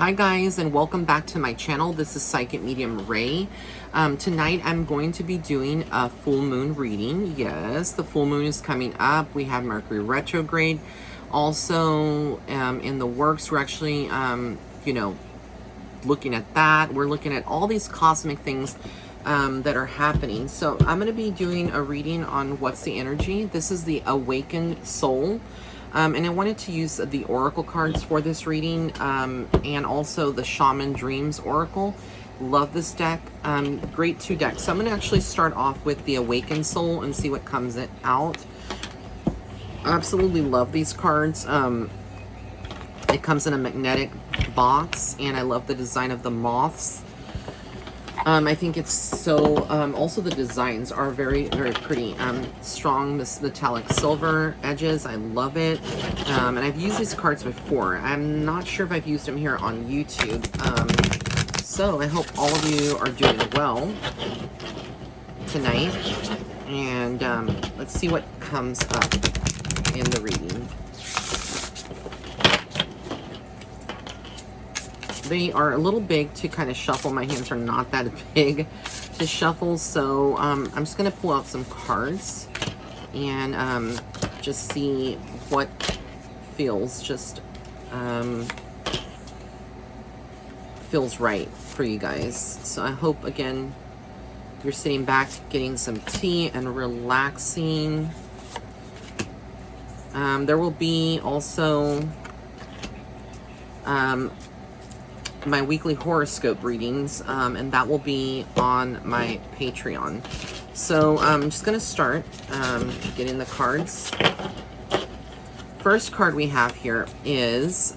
Hi guys, and welcome back to my channel. This is Psychic Medium Ray. Tonight I'm going to be doing a full moon reading. Yes, the full moon is coming up. We have Mercury retrograde also in the works. We're actually, looking at that. We're looking at all these cosmic things that are happening. So I'm going to be doing a reading on what's the energy. This is the awakened soul. And I wanted to use the oracle cards for this reading, and also the Shaman Dreams Oracle. Love this deck. Great two decks. So I'm going to actually start off with the Awakened Soul and see what comes out. Absolutely love these cards. It comes in a magnetic box, and I love the design of the moths. I think it's so, also the designs are very, very pretty. Strong, this metallic silver edges. I love it. And I've used these cards before. I'm not sure if I've used them here on YouTube. So I hope all of you are doing well tonight. And let's see what comes up in the reading. They are a little big to kind of shuffle. My hands are not that big to shuffle, so I'm just going to pull out some cards and just see what feels feels right for you guys. So I hope, again, you're sitting back, getting some tea and relaxing. There will be also my weekly horoscope readings, and that will be on my Patreon. So I'm just going to start getting the cards. First card we have here is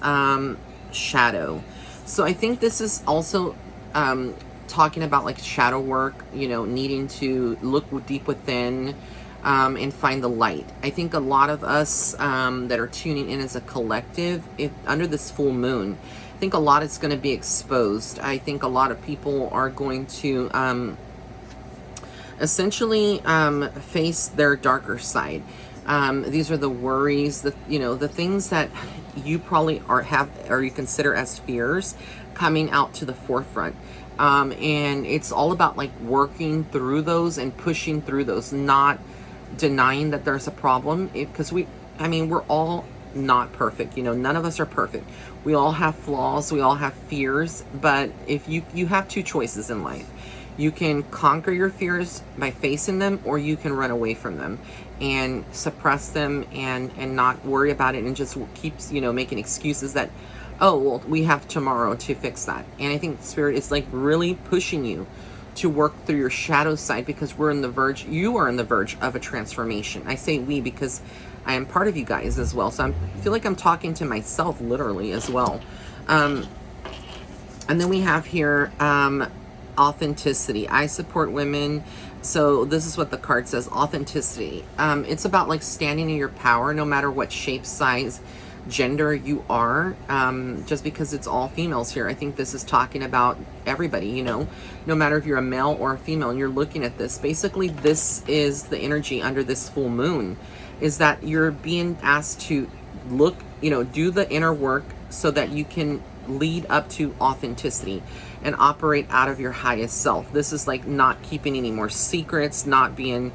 Shadow. So I think this is also talking about like shadow work, needing to look deep within and find the light. I think a lot of us that are tuning in as a collective, under this full moon, I think a lot is going to be exposed. I think a lot of people are going to essentially face their darker side. These are the worries, the things that you probably you consider as fears coming out to the forefront. And it's all about like working through those and pushing through those, not denying that there's a problem, because we're all not perfect. None of us are perfect. We all have flaws, we all have fears, but if you have two choices in life. You can conquer your fears by facing them, or you can run away from them and suppress them and not worry about it and just keep making excuses that, oh well, we have tomorrow to fix that. And I think Spirit is like really pushing you to work through your shadow side, because you are on the verge of a transformation. I say we because I am part of you guys as well. So I feel like I'm talking to myself literally as well. And then we have here authenticity. I support women. So this is what the card says, authenticity. It's about like standing in your power, no matter what shape, size, gender you are, just because it's all females here. I think this is talking about everybody, no matter if you're a male or a female and you're looking at this. Basically, this is the energy under this full moon, is that you're being asked to look, do the inner work so that you can lead up to authenticity and operate out of your highest self. This is like not keeping any more secrets, not being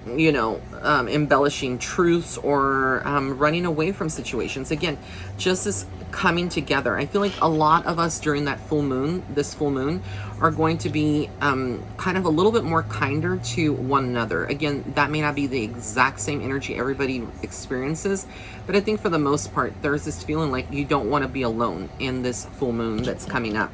embellishing truths or running away from situations. Again, just this coming together. I feel like a lot of us during this full moon, are going to be kind of a little bit more kinder to one another. Again, that may not be the exact same energy everybody experiences, but I think for the most part, there's this feeling like you don't want to be alone in this full moon that's coming up.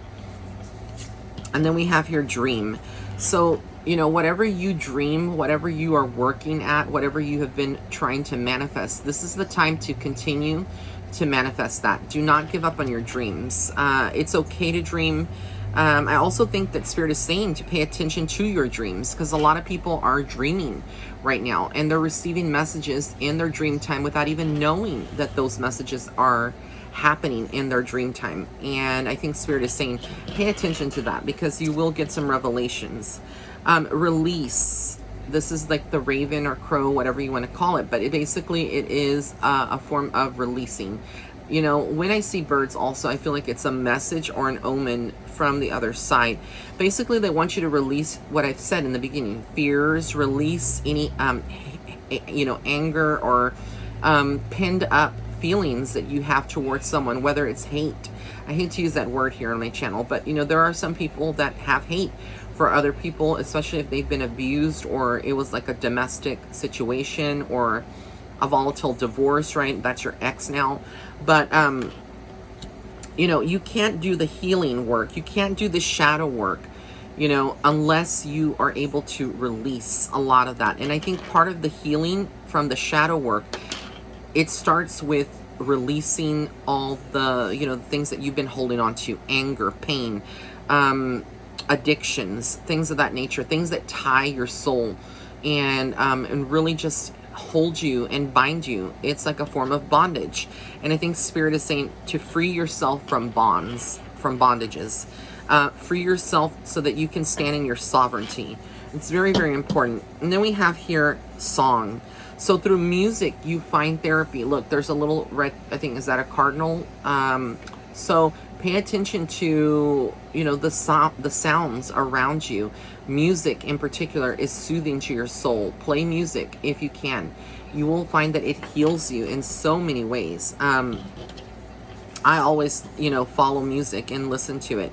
And then we have here dream. So whatever you dream, whatever you are working at, whatever you have been trying to manifest, this is the time to continue to manifest that. Do not give up on your dreams. It's okay to dream. I also think that Spirit is saying to pay attention to your dreams, because a lot of people are dreaming right now and they're receiving messages in their dream time without even knowing that those messages are happening in their dream time. And I think Spirit is saying pay attention to that, because you will get some revelations. Release. This is like the raven or crow, whatever you want to call it, but it is a form of releasing. You know, when I see birds also, I feel like it's a message or an omen from the other side. Basically, they want you to release what I've said in the beginning. Fears, release any, you know, anger or pinned up feelings that you have towards someone, whether it's hate. I hate to use that word here on my channel, but you know, there are some people that have hate for other people, especially if they've been abused or it was like a domestic situation or a volatile divorce, right? That's your ex now. But, you know, you can't do the healing work. You can't do the shadow work, you know, unless you are able to release a lot of that. And I think part of the healing from the shadow work, it starts with releasing all the, you know, the things that you've been holding on to, anger, pain, addictions, things of that nature, things that tie your soul and really just hold you and bind you. It's like a form of bondage. And I think Spirit is saying to free yourself from bonds, from bondages. Free yourself so that you can stand in your sovereignty. It's very, very important. And then we have here song. So through music, you find therapy. Look, there's a little red, I think, is that a cardinal? So pay attention to, you know, the sounds around you. Music in particular is soothing to your soul. Play music if you can. You will find that it heals you in so many ways. I always, you know, follow music and listen to it.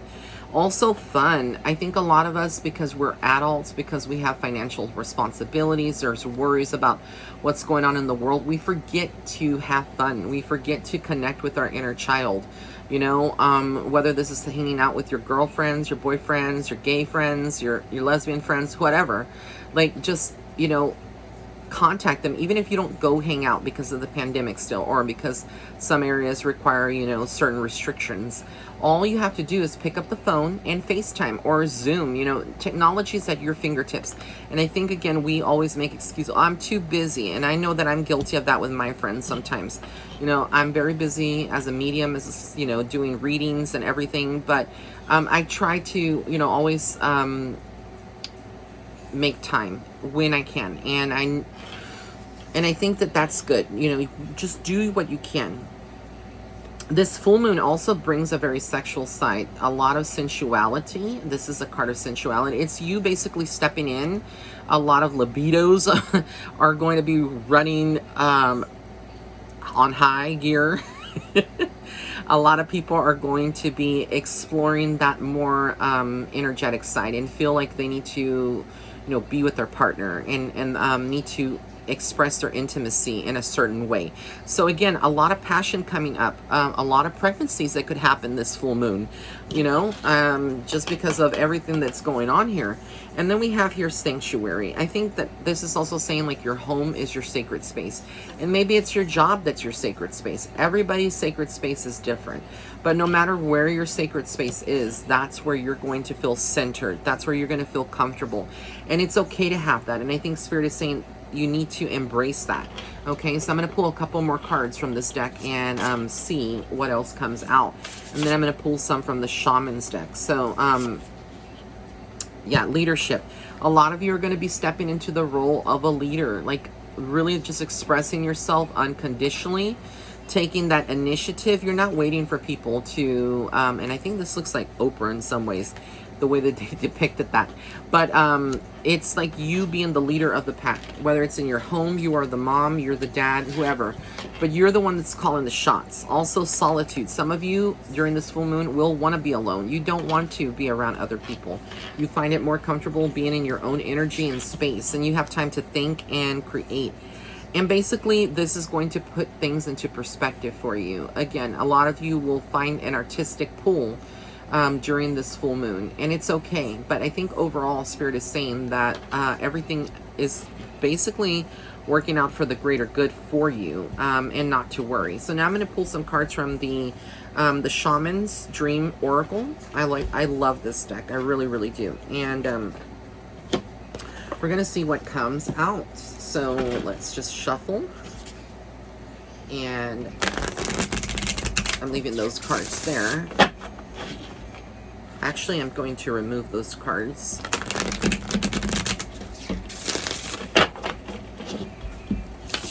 Also fun. I think a lot of us, because we're adults, because we have financial responsibilities, there's worries about what's going on in the world, we forget to have fun. We forget to connect with our inner child. You know, whether this is hanging out with your girlfriends, your boyfriends, your gay friends, your lesbian friends, whatever. Like, just, you know, contact them, even if you don't go hang out because of the pandemic still, or because some areas require, you know, certain restrictions. All you have to do is pick up the phone and FaceTime or Zoom. You know, technology is at your fingertips. And I think, again, we always make excuses. Oh, I'm too busy. And I know that I'm guilty of that with my friends sometimes. You know, I'm very busy as a medium, as, you know, doing readings and everything. But I try to, you know, always make time when I can. And I think that that's good. You know, just do what you can. This full moon also brings a very sexual side, a lot of sensuality. This is a card of sensuality. It's you basically stepping in. A lot of libidos are going to be running on high gear. A lot of people are going to be exploring that more energetic side and feel like they need to, you know, be with their partner and need to express their intimacy in a certain way. So again, a lot of passion coming up, a lot of pregnancies that could happen this full moon, you know, just because of everything that's going on here. And then we have here sanctuary. I think that this is also saying like your home is your sacred space, and maybe it's your job that's your sacred space. Everybody's sacred space is different, but no matter where your sacred space is, that's where you're going to feel centered. That's where you're going to feel comfortable, and it's okay to have that. And I think Spirit is saying you need to embrace that. Okay, so I'm going to pull a couple more cards from this deck and see what else comes out. And then I'm going to pull some from the Shaman's deck. So, yeah, leadership. A lot of you are going to be stepping into the role of a leader, like really just expressing yourself unconditionally, taking that initiative. You're not waiting for people to, and I think this looks like Oprah in some ways, the way that they depicted that. But it's like you being the leader of the pack. Whether it's in your home, you are the mom, you're the dad, whoever. But you're the one that's calling the shots. Also solitude. Some of you during this full moon will want to be alone. You don't want to be around other people. You find it more comfortable being in your own energy and space. And you have time to think and create. And basically, this is going to put things into perspective for you. Again, a lot of you will find an artistic pull during this full moon, and it's okay. But I think overall, Spirit is saying that everything is basically working out for the greater good for you, and not to worry. So now I'm going to pull some cards from the Shaman's Dream Oracle. I love this deck. I really, really do. And we're going to see what comes out. So let's just shuffle. And I'm leaving those cards there. Actually, I'm going to remove those cards.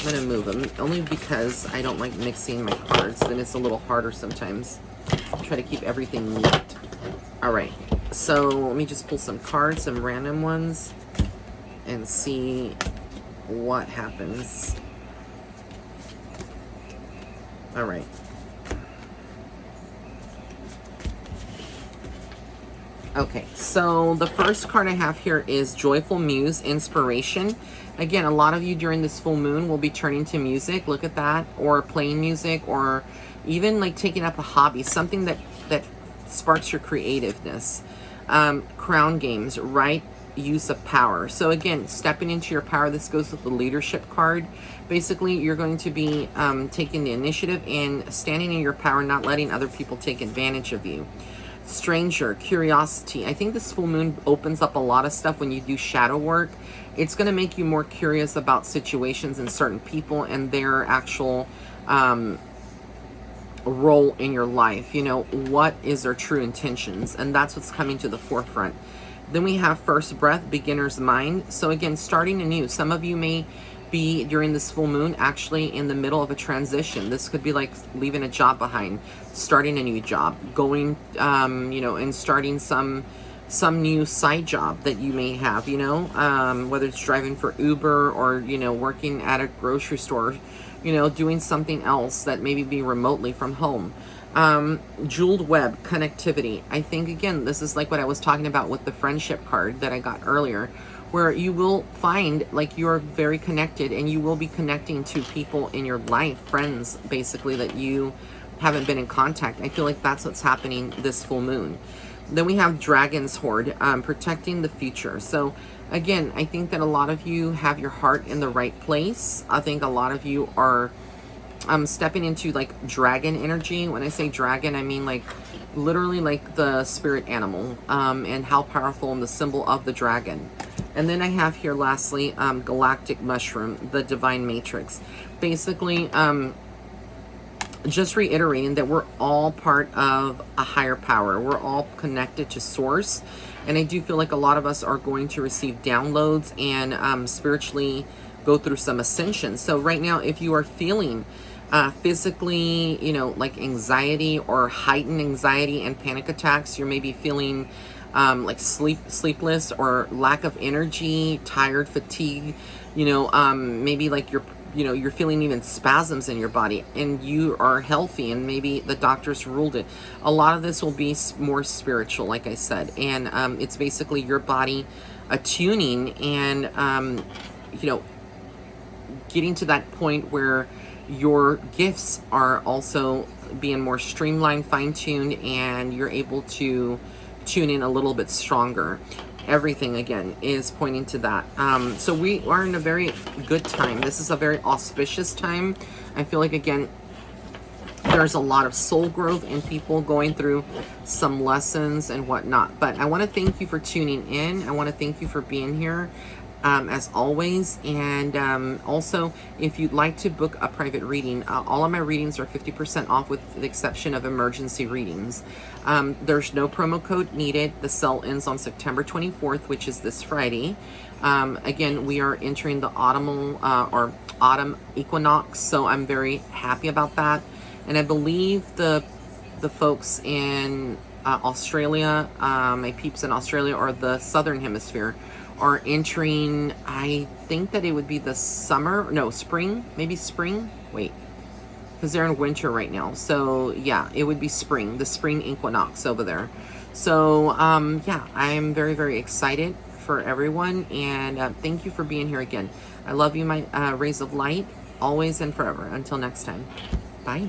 I'm going to move them, only because I don't like mixing my cards. Then it's a little harder sometimes. Try to keep everything neat. All right, so let me just pull some cards, some random ones, and see what happens. All right. Okay, so the first card I have here is Joyful Muse, Inspiration. Again, a lot of you during this full moon will be turning to music. Look at that. Or playing music, or even like taking up a hobby, something that sparks your creativeness. Crown Games, right use of power. So again, stepping into your power. This goes with the leadership card. Basically, you're going to be taking the initiative and standing in your power, not letting other people take advantage of you. Stranger, curiosity. I think this full moon opens up a lot of stuff when you do shadow work. It's going to make you more curious about situations and certain people and their actual role in your life. You know, what is their true intentions? And that's what's coming to the forefront. Then we have First Breath, Beginner's Mind. So again, starting anew. Some of you may be during this full moon actually in the middle of a transition. This could be like leaving a job behind, starting a new job, going you know, and starting some new side job that you may have, you know, whether it's driving for Uber or, you know, working at a grocery store, you know, doing something else that maybe be remotely from home. Jeweled Web, Connectivity. I think again, this is like what I was talking about with the friendship card that I got earlier, where you will find like you're very connected and you will be connecting to people in your life, friends basically, that you haven't been in contact. I feel like that's what's happening this full moon. Then we have Dragon's Hoard, protecting the future. So again, I think that a lot of you have your heart in the right place. I think a lot of you are stepping into like dragon energy. When I say dragon, I mean like literally like the spirit animal, and how powerful, and the symbol of the dragon. And then I have here lastly, Galactic Mushroom, the Divine Matrix. Basically, just reiterating that we're all part of a higher power. We're all connected to source. And I do feel like a lot of us are going to receive downloads and spiritually go through some ascension. So right now, if you are feeling physically, you know, like anxiety or heightened anxiety and panic attacks, you're maybe feeling like sleepless or lack of energy, tired, fatigue, you know, maybe like you're feeling even spasms in your body, and you are healthy and maybe the doctors ruled it. A lot of this will be more spiritual, like I said, and it's basically your body attuning and you know, getting to that point where your gifts are also being more streamlined, fine-tuned, and you're able to tune in a little bit stronger. Everything again is pointing to that. So we are in a very good time. This is a very auspicious time. I feel like again, there's a lot of soul growth and people going through some lessons and whatnot. But I want to thank you for tuning in. I want to thank you for being here. As always, and also if you'd like to book a private reading, all of my readings are 50% off with the exception of emergency readings. There's no promo code needed. The sale ends on September 24th, which is this Friday. Again, we are entering the autumn equinox, so I'm very happy about that. And I believe the folks in Australia, my peeps in Australia, or the Southern Hemisphere, are entering, I think that it would be the spring, maybe spring, wait, because they're in winter right now. So yeah, it would be spring, the spring equinox over there. So yeah, I'm very, very excited for everyone, and thank you for being here again. I love you, my rays of light, always and forever. Until next time, bye.